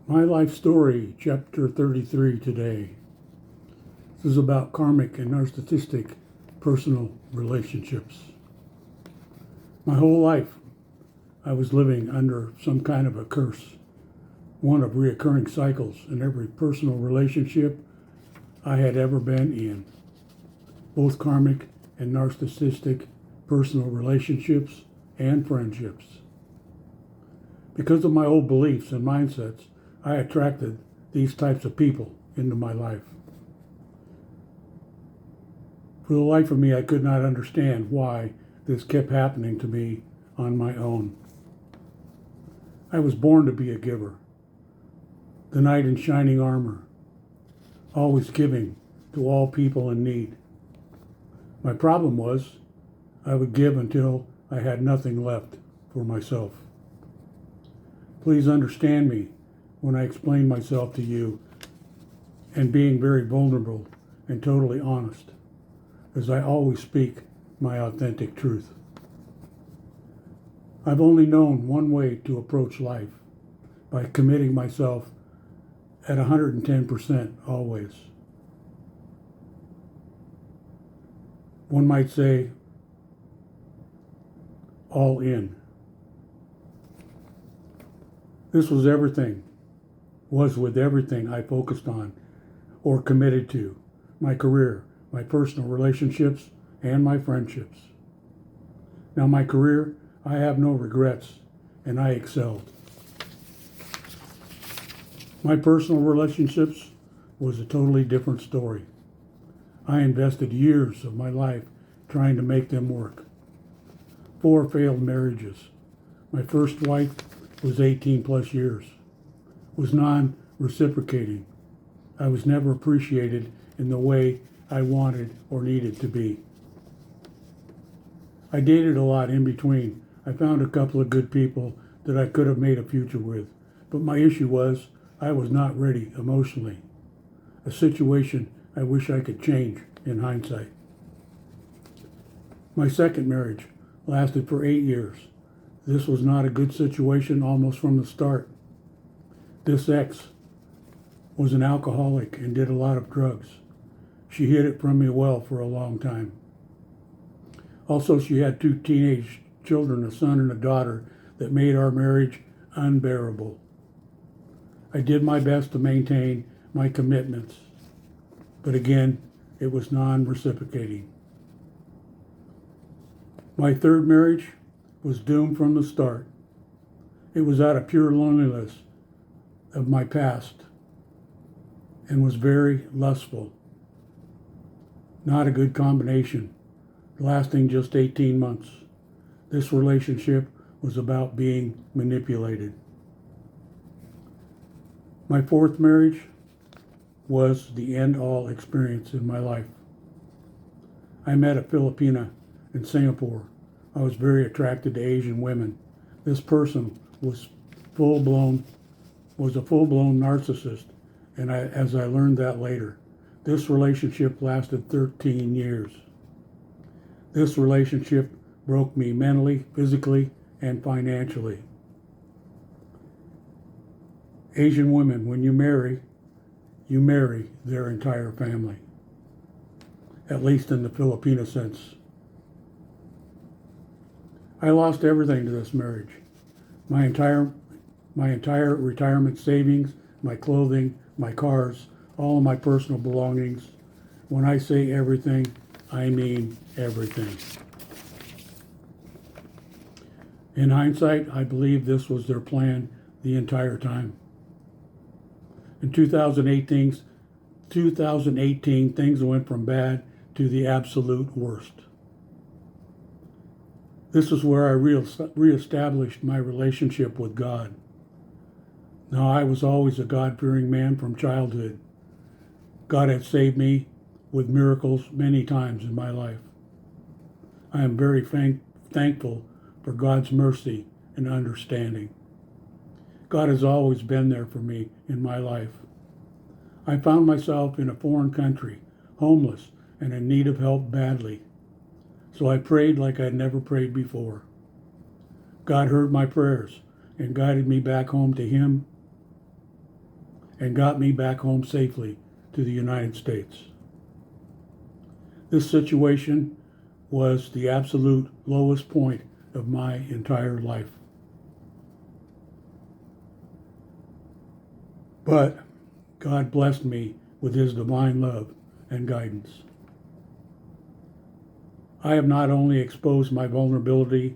My life story, chapter 33 today. This is about karmic and narcissistic personal relationships. My whole life, I was living under some kind of a curse, one of reoccurring cycles in every personal relationship I had ever been in, both karmic and narcissistic personal relationships and friendships. Because of my old beliefs and mindsets, I attracted these types of people into my life. For the life of me, I could not understand why this kept happening to me on my own. I was born to be a giver, the knight in shining armor, always giving to all people in need. My problem was I would give until I had nothing left for myself. Please understand me when I explain myself to you and being very vulnerable and totally honest, as I always speak my authentic truth. I've only known one way to approach life, by committing myself at 110% always. One might say, all in. This was with everything I focused on or committed to, my career, my personal relationships, and my friendships. Now my career, I have no regrets, and I excelled. My personal relationships was a totally different story. I invested years of my life trying to make them work. 4 failed marriages. My first wife was 18 plus years, was non-reciprocating. I was never appreciated in the way I wanted or needed to be. I dated a lot in between. I found a couple of good people that I could have made a future with, but my issue was I was not ready emotionally. A situation I wish I could change in hindsight. My second marriage lasted for 8 years. This was not a good situation almost from the start. This ex was an alcoholic and did a lot of drugs. She hid it from me well for a long time. Also, she had 2 teenage children, a son and a daughter, that made our marriage unbearable. I did my best to maintain my commitments, but again, it was non-reciprocating. My third marriage was doomed from the start. It was out of pure loneliness of my past and was very lustful. Not a good combination, lasting just 18 months. This relationship was about being manipulated. My fourth marriage was the end-all experience in my life. I met a Filipina in Singapore. I was very attracted to Asian women. This person was a full-blown narcissist, and as I learned that later, this relationship lasted 13 years. This relationship broke me mentally, physically, and financially. Asian women, when you marry their entire family, at least in the Filipino sense. I lost everything to this marriage. My entire retirement savings, my clothing, my cars, all of my personal belongings. When I say everything, I mean everything. In hindsight, I believe this was their plan the entire time. In 2018, things went from bad to the absolute worst. This is where I reestablished my relationship with God. Now, I was always a God-fearing man from childhood. God had saved me with miracles many times in my life. I am very thankful for God's mercy and understanding. God has always been there for me in my life. I found myself in a foreign country, homeless and in need of help badly. So I prayed like I'd never prayed before. God heard my prayers and guided me back home to Him and got me back home safely to the United States. This situation was the absolute lowest point of my entire life. But God blessed me with His divine love and guidance. I have not only exposed my vulnerability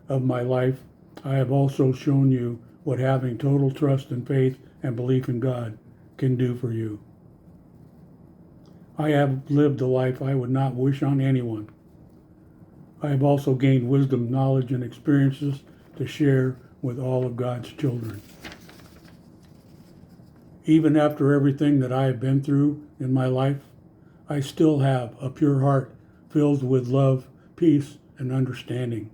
of my life, I have also shown you what having total trust and faith and belief in God can do for you. I have lived a life I would not wish on anyone. I have also gained wisdom, knowledge, and experiences to share with all of God's children. Even after everything that I have been through in my life, I still have a pure heart filled with love, peace, and understanding.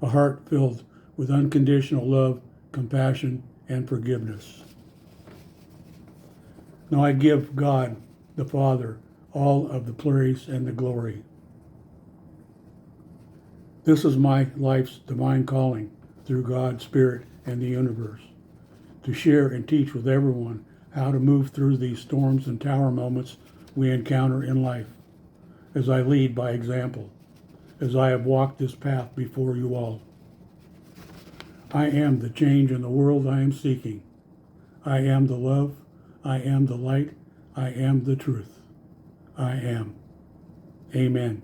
A heart filled with unconditional love, compassion, and forgiveness. Now I give God, the Father, all of the praise and the glory. This is my life's divine calling through God's Spirit and the universe, to share and teach with everyone how to move through these storms and tower moments we encounter in life, as I lead by example, as I have walked this path before you all. I am the change in the world I am seeking. I am the love. I am the light. I am the truth. I am. Amen.